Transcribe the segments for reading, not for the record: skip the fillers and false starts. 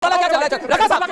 क्या चल रहा है? रजा साहब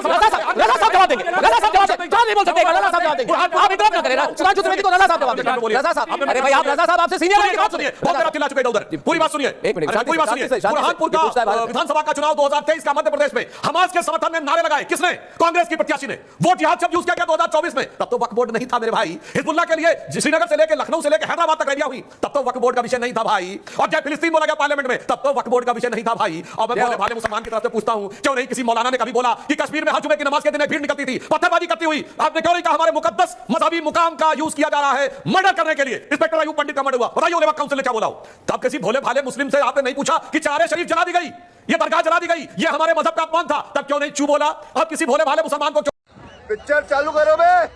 जवाब देंगे। रजा साहब जवाब देंगे। क्या नहीं बोल सकते? रजा साहब जवाब देंगे। आप इंटरप्ट ना करें ना। सुधांशु त्रिवेदी को रजा साहब जवाब देंगे। रजा साहब, अरे भाई आप रजा साहब आपसे सीनियर हैं, बात सुनिए। बहुत देर आप चिल्ला चुके हैं उधर। पूरी बात सुनिए। एक मिनट, पूरी बात सुनिए। बुरहानपुर का विधानसभा का चुनाव 2023 का मध्य प्रदेश में हमास के समर्थन में नारे लगाए किसने? कांग्रेस की प्रत्याशी ने। वोट जिहाद जब यूज किया गया 2024 में, तब तो वक्फ बोर्ड नहीं था मेरे भाई। हिजबुल्लाह के लिए श्रीनगर से लेकर लखनऊ से लेकर हैदराबाद तक रैलियां हुई, तब तो वक्फ बोर्ड का विषय नहीं था भाई। और जब फिलिस्तीन बोला गया पार्लियामेंट में, तब तो वक्फ बोर्ड का विषय नहीं था भाई। और मैं भोले भाले मुसलमान की तरफ से पूछता हूं, क्यों नहीं किसी मौलाना ने कभी बोला कि कश्मीर में हर जुमे की नमाज के दिन भीड़ निकलती थी, पत्थरबाजी करती हुई? आपने क्यों नहीं कहा हमारे मुकद्दस मजहबी मुकाम का यूज किया जा रहा है मर्डर करने के लिए? इंस्पेक्टर अयूब पंडित का मर्डर हुआ, बताइए उलेमा काउंसिल ने क्या बोला? तब किसी भोले भाले मुस्लिम से आपने नहीं पूछा कि चारे शरीफ जला दी गई, ये दरगाह जला दी गई, ये हमारे मजहब का अपमान था, तब क्यों नहीं चू बोला? अब किसी भोले भाले मुसलमान को पिक्चर चालू करो बे।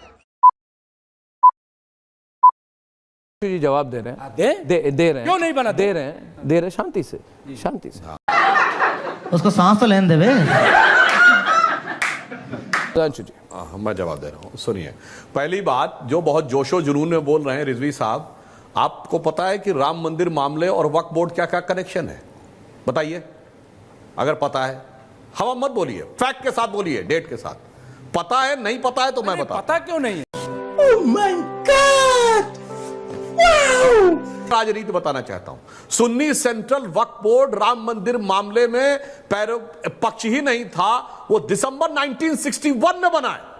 जी जवाब दे रहे हैं, दे रहे हैं, क्यों नहीं बना? दे रहे हैं शांति से, शांति से। उसको सांस तो लेने देवे। जी मैं जवाब दे रहा हूं, सुनिए। पहली बात, जो बहुत जोशो जुनून में बोल रहे हैं रिजवी साहब, आपको पता है कि राम मंदिर मामले और वक्फ बोर्ड क्या क्या कनेक्शन है? बताइए, अगर पता है। हवा मत बोलिए, फैक्ट के साथ बोलिए, डेट के साथ। पता है, नहीं पता है तो मैं बता। पता क्यों नहीं है? राजनीति बताना चाहता हूं। सुन्नी सेंट्रल वक्फ बोर्ड राम मंदिर मामले में पक्ष ही नहीं था, वो दिसंबर 1961 में बना है।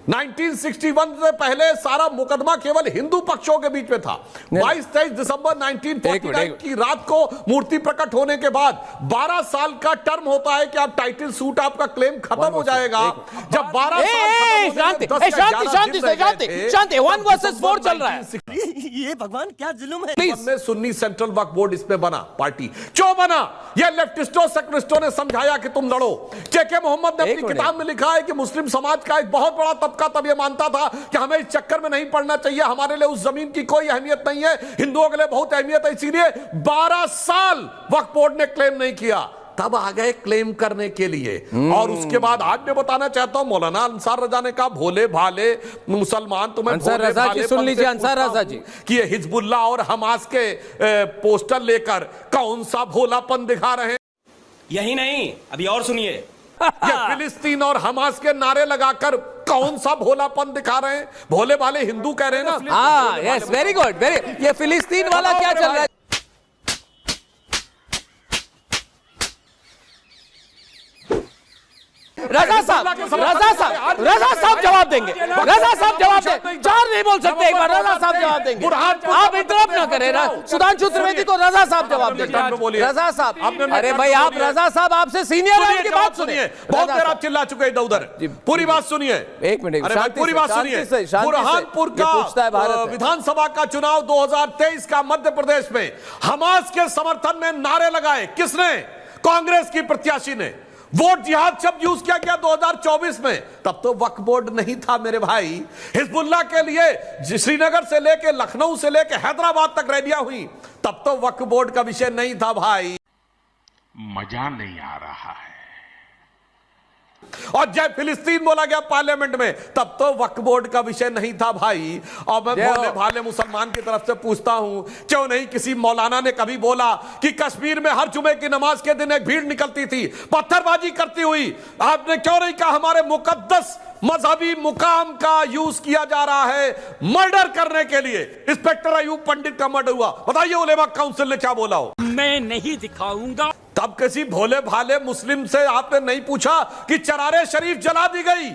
1961 से पहले सारा मुकदमा केवल हिंदू पक्षों के बीच में था। 22-23 दिसंबर 1949 की रात को मूर्ति प्रकट होने के बाद 12 साल का टर्म होता है कि आप टाइटल सूट आपका क्लेम खत्म हो जाएगा। जब 12 शांति 1 वर्सेस 4 चल रहा है। ये भगवान क्या जुल्म है। Please, Sunni central Waqf board इसमें बना पार्टी क्यों बना? ये लेफ्टिस्टों सेकुलरिस्टों ने समझाया कि तुम लड़ो। के मोहम्मद ने अपनी किताब में लिखा है कि मुस्लिम समाज का एक बहुत बड़ा तबका तब ये मानता था कि हमें इस चक्कर में नहीं पड़ना चाहिए, हमारे लिए उस जमीन की कोई अहमियत नहीं है, हिंदुओं के लिए बहुत अहमियत है, इसीलिए 12 साल वक्फ बोर्ड ने क्लेम नहीं किया। तब आ गए क्लेम करने के लिए। और उसके बाद आज मैं बताना चाहता हूं, मौलाना अंसार रजा ने कहा भोले भाले मुसलमान, तुम्हें अंसार रजा जी सुन लीजिए, अंसार रजा जी, कि ये हिजबुल्लाह और हमास के पोस्टर लेकर कौन सा भोलापन दिखा रहे हैं। यही नहीं, अभी और सुनिए। ये फिलिस्तीन और हमास के नारे लगाकर कौन सा भोलापन दिखा रहे हैं? भोले भाले हिंदू कह रहे हैं ना। हाँ, यस, वेरी गुड, वेरी। ये फिलिस्तीन वाला क्या चल रहा है? रजा साहब जवाब देंगे। रजा साहब जवाब देंगे। चार नहीं बोल सकते, एक बार रजा साहब जवाब देंगे। आप इंटरप्ट ना करें ना। सुधांशु त्रिवेदी को रजा साहब जवाब देंगे। रजा साहब, अरे भाई आप रजा साहब आपसे सीनियर हैं, उनकी बात सुनिए। बहुत देर आप चिल्ला चुके हैं उधर। पूरी बात सुनिए, एक मिनट, पूरी बात सुनिए। बुरहानपुर का विधानसभा का चुनाव 2023 का मध्य प्रदेश में हमास के समर्थन में नारे लगाए किसने? कांग्रेस की प्रत्याशी ने। वोट जिहाद शब्द यूज किया गया 2024 में, तब तो वक्फ बोर्ड नहीं था मेरे भाई। हिजबुल्लाह के लिए श्रीनगर से लेकर लखनऊ से लेकर हैदराबाद तक रैलियां हुई, तब तो वक्फ बोर्ड का विषय नहीं था भाई। मजा नहीं आ रहा है। और जब फिलिस्तीन बोला गया पार्लियामेंट में, तब तो वक्फ बोर्ड का विषय नहीं था भाई। और मैं भोले भाले मुसलमान की तरफ से पूछता हूं, क्यों नहीं किसी मौलाना ने कभी बोला कि कश्मीर में हर जुमे की नमाज के दिन एक भीड़ निकलती थी, पत्थरबाजी करती हुई? आपने क्यों नहीं कहा हमारे मुकद्दस मजहबी मुकाम का यूज किया जा रहा है मर्डर करने के लिए? इंस्पेक्टर अयूब पंडित का मर्डर हुआ, बताइए उलेमा काउंसिल ने क्या बोला हो? मैं नहीं दिखाऊंगा। तब किसी भोले भाले मुस्लिम से आपने नहीं पूछा कि चरारे शरीफ जला दी गई,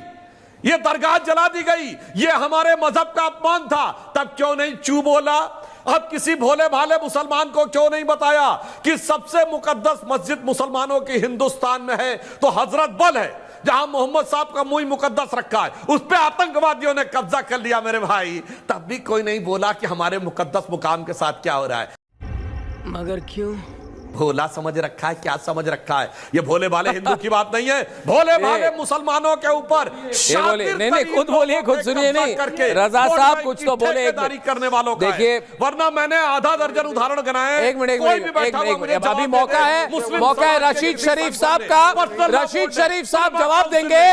ये दरगाह जला दी गई, ये हमारे मजहब का अपमान था, तब क्यों नहीं चू बोला? अब किसी भोले भाले मुसलमान को क्यों नहीं बताया कि सबसे मुकद्दस मस्जिद मुसलमानों की हिंदुस्तान में है तो हजरत बल है, जहां मोहम्मद साहब का मुंह मुकद्दस रखा है, उस पे आतंकवादियों ने कब्जा कर लिया मेरे भाई। तब भी कोई नहीं बोला कि हमारे मुकद्दस मुकाम के साथ क्या हो रहा है। मगर क्यों? भोला समझ रखा है, क्या समझ रखा है? ये भोले भाले हिंदू की बात नहीं है, भोले भाले मुसलमानों के ऊपर नहीं, खुद बोलिए, खुद सुनिए। नहीं, रजा साहब कुछ तो बोले करने वालों का। देखिए, वरना मैंने आधा दर्जन उदाहरण गिनाए। एक मिनट, अभी मौका है रशीद शरीफ साहब का। रशीद शरीफ साहब जवाब देंगे।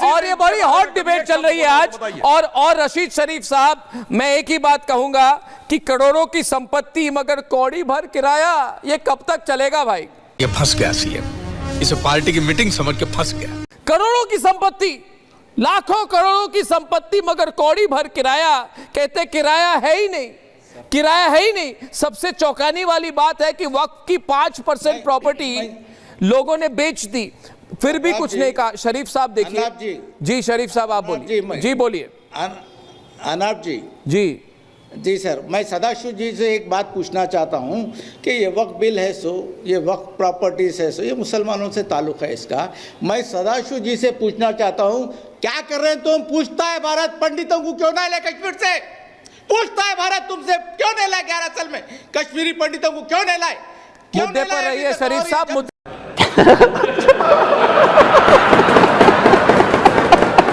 और ये बड़ी हॉट डिबेट चल रही है आज। और रशीद शरीफ साहब, मैं एक ही बात कहूंगा कि करोड़ों की संपत्ति मगर कौड़ी भर किराया, ये कब तक चलेगा भाई? ये फंस गया सीएम। इसे पार्टी की मीटिंग समझ के फंस गया। करोड़ों की संपत्ति, लाखों करोड़ों की संपत्ति, मगर कौड़ी भर किराया। कहते किराया है ही नहीं, किराया है ही नहीं। सबसे चौंकाने वाली बात है कि वक्फ की 5% प्रॉपर्टी लोगों ने बेच दी, फिर भी कुछ नहीं कहा। शरीफ साहब देखिए जी, शरीफ साहब आप बोलिए जी, बोलिए। अनाप जी जी सर, मैं सदाशिव जी से एक बात पूछना चाहता हूं कि ये वक्फ बिल है सो, ये वक्फ प्रॉपर्टीज है सो, ये मुसलमानों से ताल्लुक़ है इसका। मैं सदाशिव जी से पूछना चाहता हूं, क्या कर रहे हैं तुम? पूछता है भारत पंडितों को क्यों नहीं लाए कश्मीर से? पूछता है भारत तुमसे क्यों नहीं लाए 11 साल में कश्मीरी पंडितों को क्यों नहीं लाए? मुद्दे पर रहिए शरीफ साहब।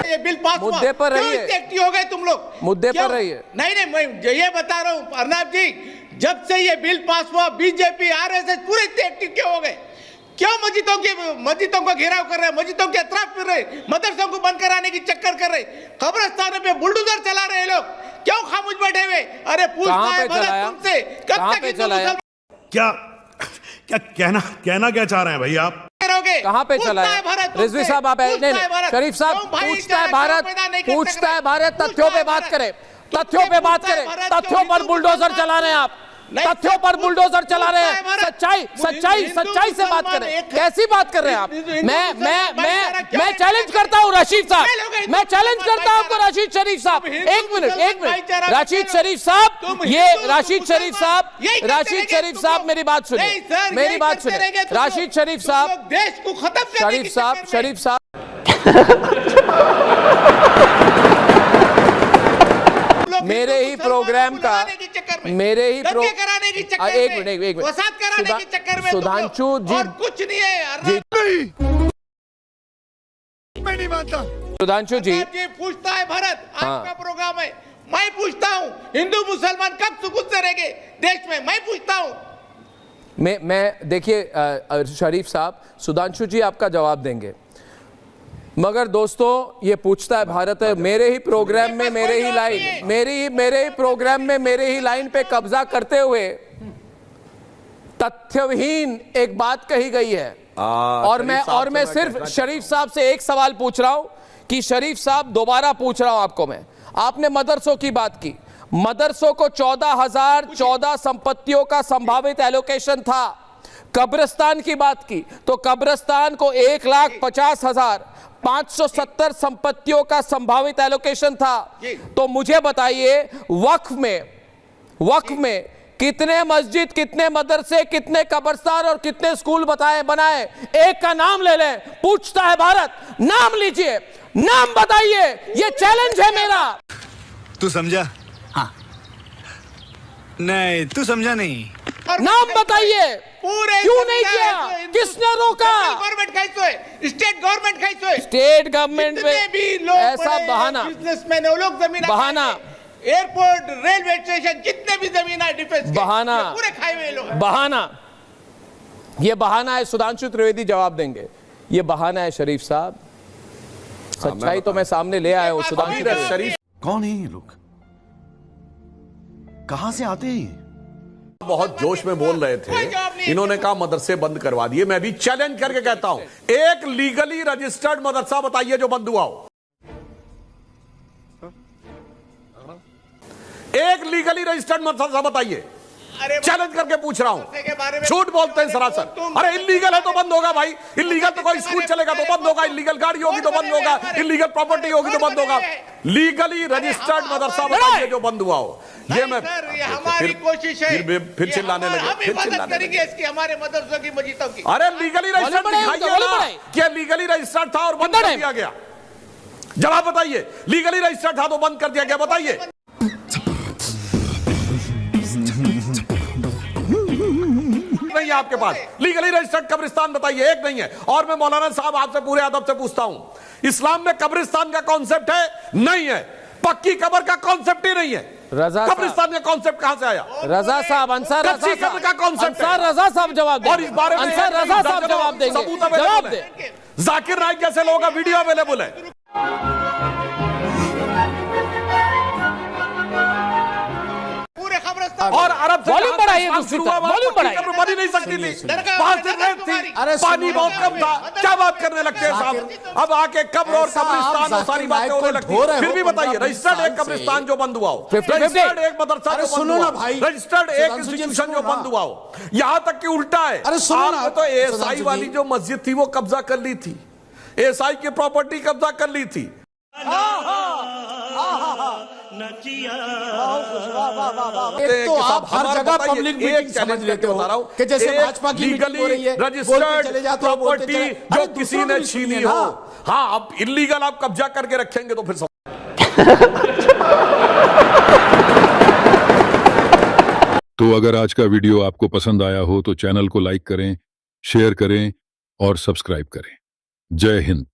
ये बिल पास हुआ, मुद्दे पर रहिए। क्यों एक्टिव हो गए तुम लोग? मुद्दे क्यों? पर रहिए। नहीं, मैं ये बता रहा हूँ अर्नब जी, जब से ये बिल पास हुआ बीजेपी आरएसएस पूरे इतने एक्टिव क्यों हो गए? क्यों मस्जिदों को घेराव कर रहे, मस्जिदों के अतराफ फिर रहे, मदरसों को बंद कराने की चक्कर कर रहे, कब्रिस्तानों पे बुलडोजर चला रहे लोग, क्यों खामोश बैठे हुए? अरे पूछता है भारत तुमसे, कब तक हिंदू मुसलमान क्या कहना क्या चाह रहे हैं भाई आप? कहां पे चला है? रिजवी साहब आप नहीं, शरीफ साहब पूछता है भारत, तथ्यों पे बात करें, तथ्यों पे बात करें। तथ्यों पर बुलडोजर चला रहे हैं आप, तथ्यों पर बुलडोजर चला रहे हैं। सच्चाई से बात करें। कैसी बात कर रहे हैं आप? मैं चैलेंज करता हूं रशीद साहब, मैं चैलेंज करता हूं आपको रशीद शरीफ साहब। एक मिनट राशिद शरीफ साहब, ये राशिद शरीफ साहब मेरी बात सुनिए, राशिद शरीफ साहब, देश को खत्म शरीफ साहब मेरे ही प्रोग्राम का, मेरे ही कराने की चक्कर में, एक मिनट वसात कराने की चक्कर में सुधांशु जी, और कुछ नहीं है। मैं नहीं मानता। सुधांशु जी पूछता है भारत, आपका प्रोग्राम है, मैं पूछता हूँ हिंदू मुसलमान कब सुकून से रहेंगे देश में? मैं पूछता हूँ। मैं देखिए शरीफ साहब, सुधांशु जी आपका जवाब देंगे, मगर दोस्तों ये पूछता है भारत है। मेरे ही प्रोग्राम में मेरे ही प्रोग्राम में मेरे ही लाइन पे कब्जा करते हुए तथ्यहीन एक बात कही गई है। और मैं सिर्फ शरीफ साहब से एक सवाल पूछ रहा हूं कि शरीफ साहब, दोबारा पूछ रहा हूं आपको मैं, आपने मदरसों की बात की, मदरसों को 14,014 संपत्तियों का संभावित एलोकेशन था। कब्रिस्तान की बात की तो कब्रिस्तान को 1,50,570 संपत्तियों का संभावित एलोकेशन था। तो मुझे बताइए वक्फ में कितने मस्जिद, कितने मदरसे, कितने कब्रिस्तान और कितने स्कूल बनाए? एक का नाम ले लें। पूछता है भारत, नाम लीजिए, नाम बताइए। ये चैलेंज है मेरा। तू समझा? हाँ। नहीं तू समझा नहीं। नाम बताइए, क्यों नहीं किया? किसने रोका? गवर्नमेंट कैसे है? स्टेट गवर्नमेंट कैसे है? स्टेट गवर्नमेंट में ऐसा बहाना, बिजनेसमैन लोग जमीन, बहाना, एयरपोर्ट, रेलवे स्टेशन, जितने भी जमीन है डिफेंस, बहाना, पूरे खाए हुए लोग, बहाना। ये बहाना है। सुधांशु त्रिवेदी जवाब देंगे। ये बहाना है शरीफ साहब। सच्चाई तो मैं सामने ले आया हूं। सुधांशु शरीफ कौन है ये लोग? कहां से आते हैं? बहुत जोश में बोल रहे थे, इन्होंने कहा मदरसे बंद करवा दिए। मैं भी चैलेंज करके कहता हूं, एक लीगली रजिस्टर्ड मदरसा बताइए जो बंद हुआ हो। एक लीगली रजिस्टर्ड मदरसा बताइए। चैलेंज करके पूछ रहा हूं। झूठ बोलते हैं सरासर। अरे इलीगल है तो बंद होगा भाई। इलीगल तो कोई स्कूल चलेगा तो बंद होगा, इलीगल गाड़ी होगी तो बंद होगा, इलीगल प्रॉपर्टी होगी तो बंद होगा। लीगली रजिस्टर्ड मदरसा बताइए जो बंद हुआ हो। ये मैं हमारी कोशिश है, फिर चिल्लाने लगे, इसकी हमारे मदरसों की मस्जिदों की। अरे लीगली रजिस्टर्ड दिखाइए ना, क्या लीगली रजिस्टर्ड था और बंद कर दिया गया? जवाब बताइए। लीगली रजिस्टर्ड था तो बंद कर दिया गया, बताइए। नहीं है आपके पास लीगली रजिस्टर्ड कब्रिस्तान बताइए, एक नहीं है। और मैं मौलाना साहब आपसे पूरे अदब से पूछता हूं, इस्लाम में कब्रिस्तान का कॉन्सेप्ट है? नहीं है। पक्की कब्र का कॉन्सेप्ट ही नहीं है। कब्रिस्तान का कॉन्सेप्ट कहां से आया? रजा साहब, अंसार रजा कब्र का कॉन्सेप्ट, अंसार रजा साहब जवाब देंगे। और इस बारे में अंसार रजा साहब जवाब देंगे। जवाब दे। जाकिर नाइक जैसे लोगों का वीडियो अवेलेबल है। पूरे खबरस्तान और अरब से बढ़ाइए, शुरू हुआ, वहाँ वॉल्यूम बढ़ाइए। पट्टी बन ही नहीं सकती थी, वहाँ से रेत थी, पानी बहुत कम था। क्या बात करने लगते हैं साहब? अब आके कब्र और कब्रिस्तान और सारी बातें होने लगती हैं। फिर भी बताइए, रजिस्टर्ड एक कब्रिस्तान जो बंद हुआ हो, 50-50 रजिस्टर्ड एक मदरसा जो बंद हुआ हो, रजिस्टर्ड एक इंस्टीट्यूशन जो बंद हुआ हो, यहाँ तक कि उल्टा है, आपने तो एएसआई वाली जो मस्जिद थी वो कब्जा कर ली थी, एएसआई की प्रॉपर्टी कब्जा कर ली थी। तो आप हर जगह पब्लिक मीटिंग समझ लेते हो कि जैसे भाजपा की मीटिंग हो रही है, रजिस्टर्ड प्रॉपर्टी जो किसी ने छीनी हो, हाँ अब इलीगल आप कब्जा करके रखेंगे तो फिर तो अगर आज का वीडियो आपको पसंद आया हो तो चैनल को लाइक करें, शेयर करें और सब्सक्राइब करें। जय हिंद।